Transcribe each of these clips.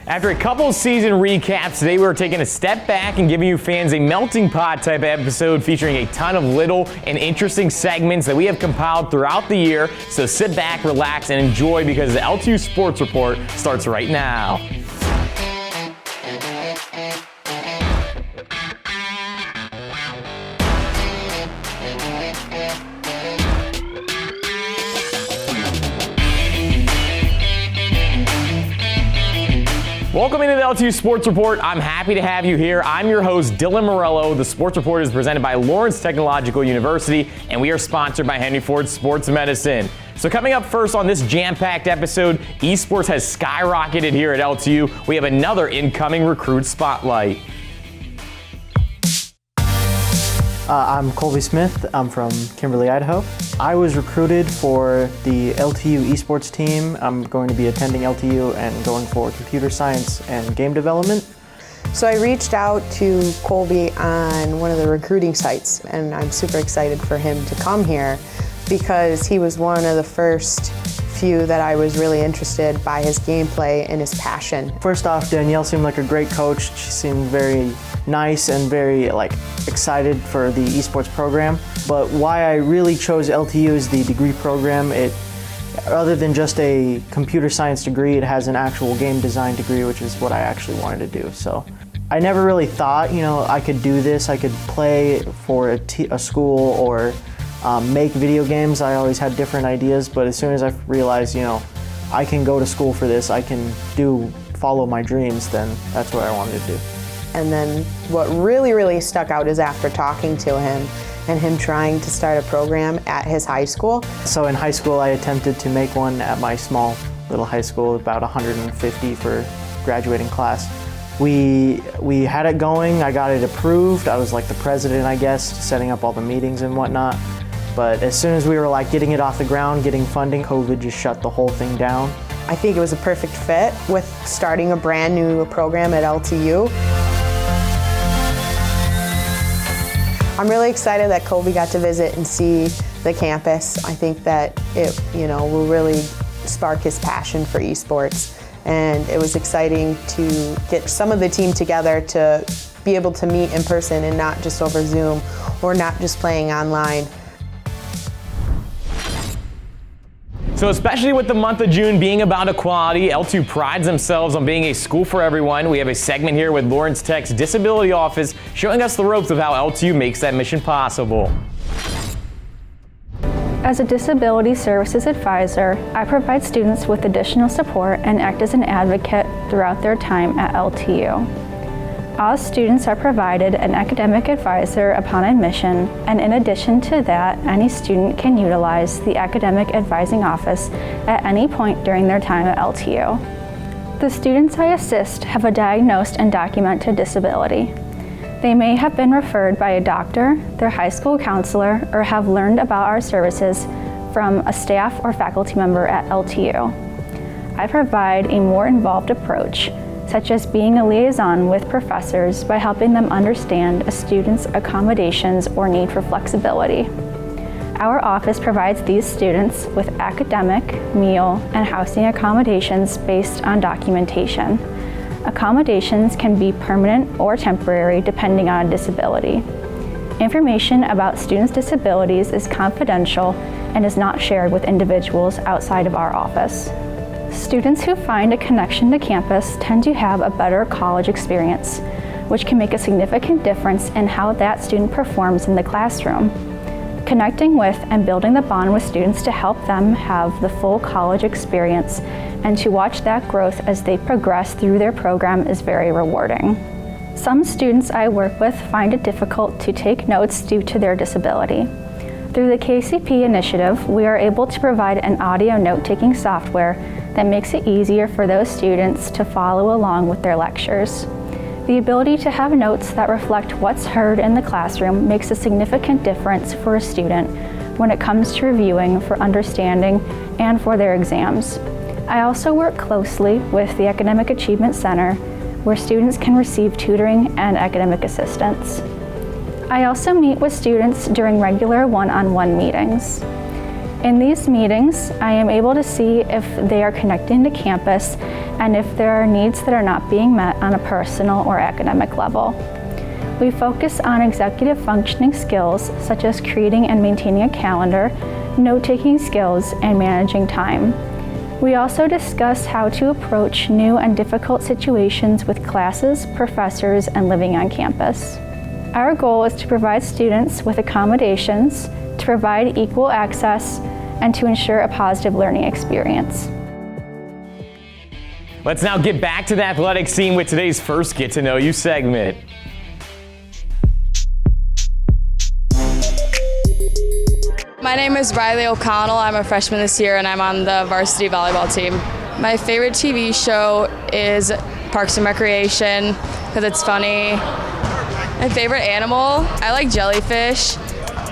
After a couple season recaps, today we're taking a step back and giving you fans a melting pot type episode featuring a ton of little and interesting segments that we have compiled throughout the year. So sit back, relax, and enjoy because the LTU Sports Report starts right now. Welcome into the LTU Sports Report. I'm happy to have you here. I'm your host, Dylan Morello. The Sports Report is presented by Lawrence Technological University, and we are sponsored by Henry Ford Sports Medicine. So coming up first on this jam-packed episode, esports has skyrocketed here at LTU. We have another incoming recruit spotlight. I'm Colby Smith. I'm from Kimberly, Idaho. I was recruited for the LTU Esports team. I'm going to be attending LTU and going for computer science and game development. So I reached out to Colby on one of the recruiting sites, and I'm super excited for him to come here because he was one of the first few that I was really interested by his gameplay and his passion. First off, Danielle seemed like a great coach. She seemed very nice and very excited for the esports program. But why I really chose LTU is the degree program. Other than just a computer science degree, it has an actual game design degree, which is what I actually wanted to do. So I never really thought, I could do this. I could play for a school or make video games. I always had different ideas, but as soon as I realized, I can go to school for this, I can follow my dreams, then that's what I wanted to do. And then what really stuck out is after talking to him and him trying to start a program at his high school. So in high school, I attempted to make one at my small little high school, about 150 for graduating class. We had it going, I got it approved. I was like the president, I guess, setting up all the meetings and whatnot. But as soon as we were getting it off the ground, getting funding, COVID just shut the whole thing down. I think it was a perfect fit with starting a brand new program at LTU. I'm really excited that Colby got to visit and see the campus. I think that it, will really spark his passion for esports. And it was exciting to get some of the team together to be able to meet in person and not just over Zoom or not just playing online. So especially with the month of June being about equality, LTU prides themselves on being a school for everyone. We have a segment here with Lawrence Tech's Disability Office showing us the ropes of how LTU makes that mission possible. As a Disability Services Advisor, I provide students with additional support and act as an advocate throughout their time at LTU. All students are provided an academic advisor upon admission, and in addition to that, any student can utilize the Academic Advising Office at any point during their time at LTU. The students I assist have a diagnosed and documented disability. They may have been referred by a doctor, their high school counselor, or have learned about our services from a staff or faculty member at LTU. I provide a more involved approach, such as being a liaison with professors by helping them understand a student's accommodations or need for flexibility. Our office provides these students with academic, meal, and housing accommodations based on documentation. Accommodations can be permanent or temporary depending on a disability. Information about students' disabilities is confidential and is not shared with individuals outside of our office. Students who find a connection to campus tend to have a better college experience, which can make a significant difference in how that student performs in the classroom. Connecting with and building the bond with students to help them have the full college experience and to watch that growth as they progress through their program is very rewarding. Some students I work with find it difficult to take notes due to their disability. Through the KCP initiative, we are able to provide an audio note-taking software that makes it easier for those students to follow along with their lectures. The ability to have notes that reflect what's heard in the classroom makes a significant difference for a student when it comes to reviewing for understanding and for their exams. I also work closely with the Academic Achievement Center, where students can receive tutoring and academic assistance. I also meet with students during regular one-on-one meetings. In these meetings, I am able to see if they are connecting to campus and if there are needs that are not being met on a personal or academic level. We focus on executive functioning skills such as creating and maintaining a calendar, note-taking skills, and managing time. We also discuss how to approach new and difficult situations with classes, professors, and living on campus. Our goal is to provide students with accommodations, to provide equal access, and to ensure a positive learning experience. Let's now get back to the athletic scene with today's first Get to Know You segment. My name is Riley O'Connell. I'm a freshman this year and I'm on the varsity volleyball team. My favorite TV show is Parks and Recreation because it's funny. My favorite animal, I like jellyfish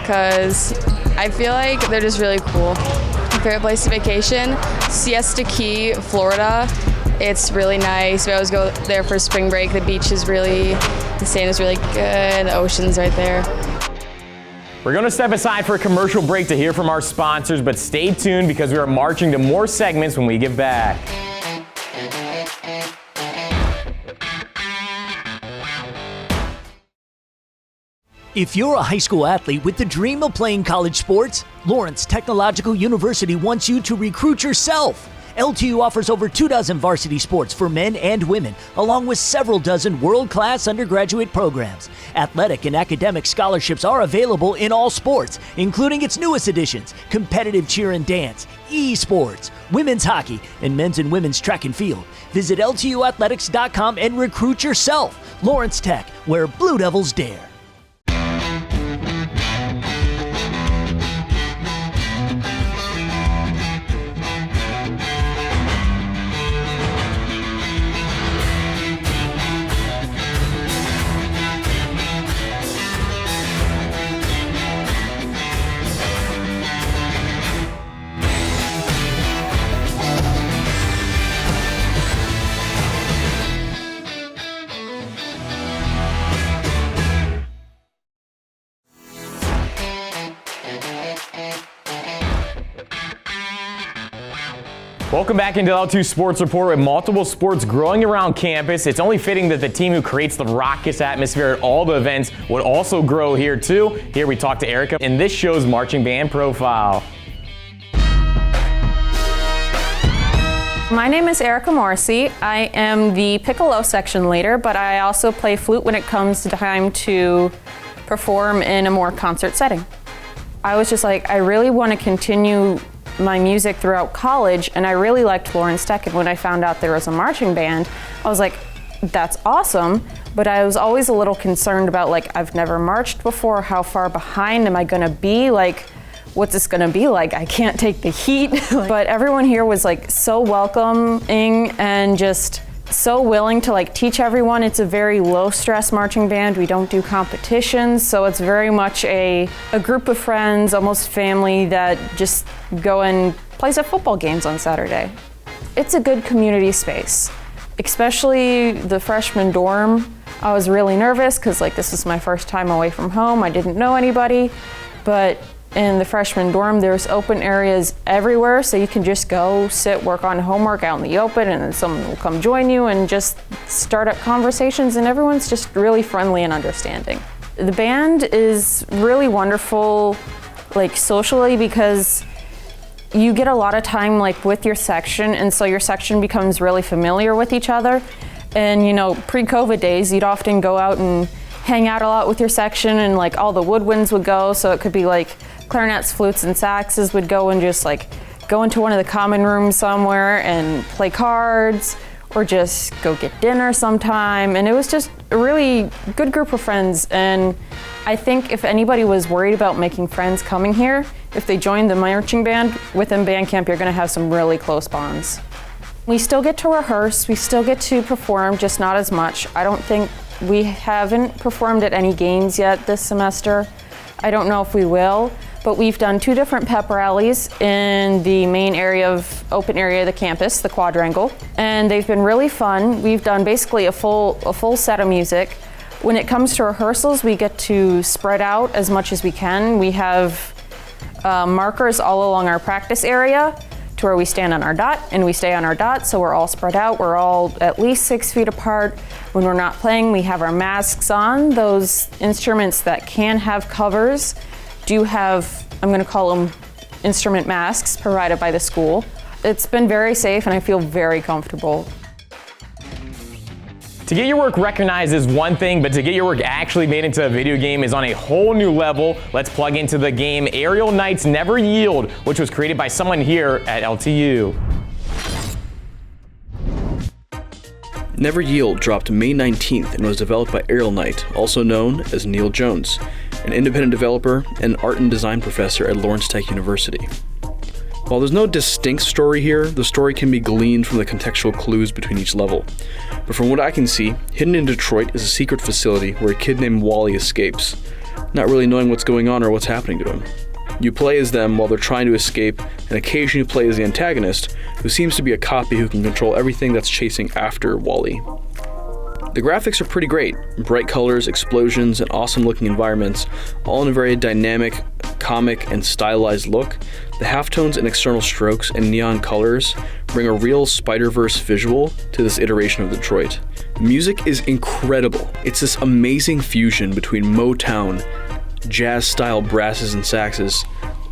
because I feel like they're just really cool. My favorite place to vacation, Siesta Key, Florida. It's really nice. We always go there for spring break. The beach is the sand is really good, the ocean's right there. We're going to step aside for a commercial break to hear from our sponsors, but stay tuned because we are marching to more segments when we get back. If you're a high school athlete with the dream of playing college sports, Lawrence Technological University wants you to recruit yourself. LTU offers over 24 varsity sports for men and women, along with several dozen world-class undergraduate programs. Athletic and academic scholarships are available in all sports, including its newest additions, competitive cheer and dance, Esports, women's hockey, and men's and women's track and field. Visit LTUathletics.com and recruit yourself. Lawrence Tech, where Blue Devils dare. Welcome back into the LTU Sports Report. With multiple sports growing around campus, it's only fitting that the team who creates the raucous atmosphere at all the events would also grow here too. Here we talk to Erica in this show's marching band profile. My name is Erica Morrissey. I am the piccolo section leader, but I also play flute when it comes to time to perform in a more concert setting. I was just like, I really want to continue my music throughout college, and I really liked Lawrence Tech, and when I found out there was a marching band, I was like, that's awesome, but I was always a little concerned about, like, I've never marched before, how far behind am I gonna be, like, what's this gonna be like? I can't take the heat. But everyone here was like so welcoming and just so willing to like teach everyone. It's a very low stress marching band. We don't do competitions, so it's very much a group of friends, almost family, that just go and play some football games on Saturday. It's a good community space, especially the freshman dorm. I was really nervous because like this was my first time away from home. I didn't know anybody, but in the freshman dorm, there's open areas everywhere, so you can just go sit, work on homework out in the open, and then someone will come join you and just start up conversations, and everyone's just really friendly and understanding. The band is really wonderful, like socially, because you get a lot of time like with your section, and so your section becomes really familiar with each other. And you know, pre-COVID days, you'd often go out and hang out a lot with your section, and like all the woodwinds would go, so it could be like clarinets, flutes, and saxes would go and just like go into one of the common rooms somewhere and play cards, or just go get dinner sometime. And it was just a really good group of friends. And I think if anybody was worried about making friends coming here, if they joined the marching band within band camp, you're gonna have some really close bonds. We still get to rehearse, we still get to perform, just not as much. I don't think we haven't performed at any games yet this semester. I don't know if we will, but we've done 2 different pep rallies in the main area of open area of the campus, the quadrangle, and they've been really fun. We've done basically a full set of music. When it comes to rehearsals, we get to spread out as much as we can. We have markers all along our practice area to where we stand on our dot and we stay on our dot, so we're all spread out. We're all at least 6 feet apart. When we're not playing, we have our masks on. Those instruments that can have covers do have, I'm going to call them instrument masks provided by the school. It's been very safe and I feel very comfortable. To get your work recognized is one thing, but to get your work actually made into a video game is on a whole new level. Let's plug into the game Aerial Knight's Never Yield, which was created by someone here at LTU. Never Yield dropped May 19th and was developed by Aerial Knight, also known as Neil Jones, an independent developer and art and design professor at Lawrence Tech University. While there's no distinct story here, the story can be gleaned from the contextual clues between each level. But from what I can see, hidden in Detroit is a secret facility where a kid named Wally escapes, not really knowing what's going on or what's happening to him. You play as them while they're trying to escape, and occasionally you play as the antagonist, who seems to be a copy who can control everything that's chasing after Wally. The graphics are pretty great. Bright colors, explosions, and awesome looking environments, all in a very dynamic, comic, and stylized look. The halftones and external strokes and neon colors bring a real Spider-Verse visual to this iteration of Detroit. The music is incredible. It's this amazing fusion between Motown, jazz-style brasses and saxes,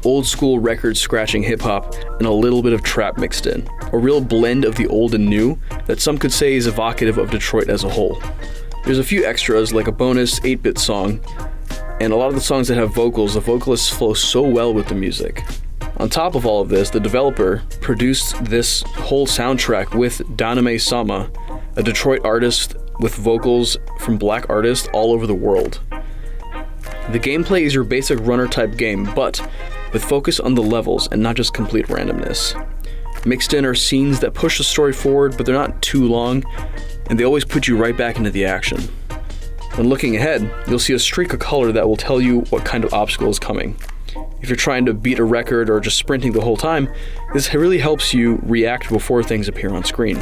old-school record-scratching hip-hop, and a little bit of trap mixed in. A real blend of the old and new that some could say is evocative of Detroit as a whole. There's a few extras, like a bonus 8-bit song, and a lot of the songs that have vocals, the vocalists flow so well with the music. On top of all of this, the developer produced this whole soundtrack with Daname Sama, a Detroit artist with vocals from black artists all over the world. The gameplay is your basic runner-type game, but with focus on the levels and not just complete randomness. Mixed in are scenes that push the story forward, but they're not too long, and they always put you right back into the action. When looking ahead, you'll see a streak of color that will tell you what kind of obstacle is coming. If you're trying to beat a record or just sprinting the whole time, this really helps you react before things appear on screen.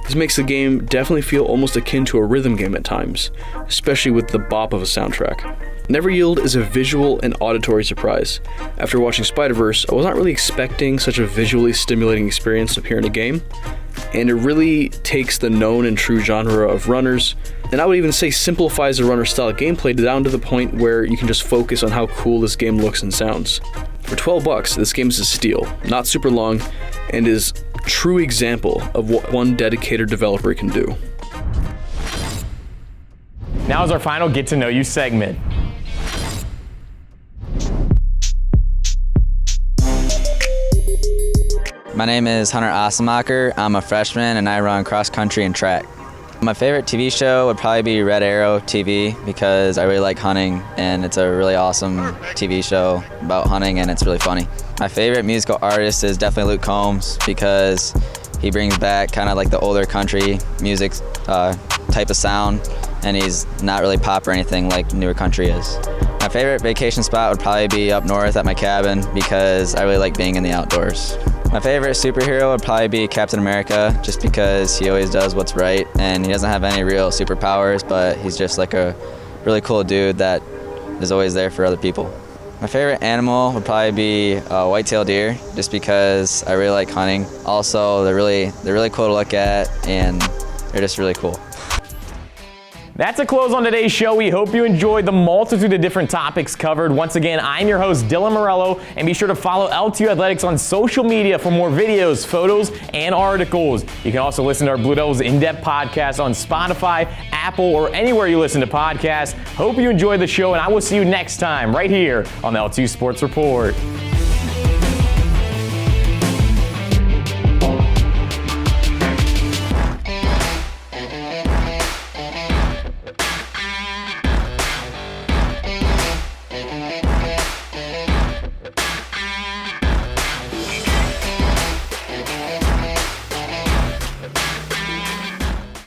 This makes the game definitely feel almost akin to a rhythm game at times, especially with the bop of a soundtrack. Never Yield is a visual and auditory surprise. After watching Spider-Verse, I was not really expecting such a visually stimulating experience to appear in a game, and it really takes the known and true genre of runners, and I would even say simplifies the runner-style gameplay down to the point where you can just focus on how cool this game looks and sounds. For $12, this game is a steal, not super long, and is a true example of what one dedicated developer can do. Now is our final Get to Know You segment. My name is Hunter ASSENMACHER. I'm a freshman and I run cross country and track. My favorite TV show would probably be Red Arrow TV because I really like hunting and it's a really awesome TV show about hunting and it's really funny. My favorite musical artist is definitely Luke Combs because he brings back kind of like the older country music type of sound and he's not really pop or anything like newer country is. My favorite vacation spot would probably be up north at my cabin because I really like being in the outdoors. My favorite superhero would probably be Captain America just because he always does what's right and he doesn't have any real superpowers, but he's just like a really cool dude that is always there for other people. My favorite animal would probably be a white-tailed deer just because I really like hunting. Also, they're really cool to look at and they're just really cool. That's a close on today's show. We hope you enjoyed the multitude of different topics covered. Once again, I'm your host, Dylan Morello, and be sure to follow LTU Athletics on social media for more videos, photos, and articles. You can also listen to our Blue Devils in-depth podcast on Spotify, Apple, or anywhere you listen to podcasts. Hope you enjoyed the show, and I will see you next time right here on the LTU Sports Report.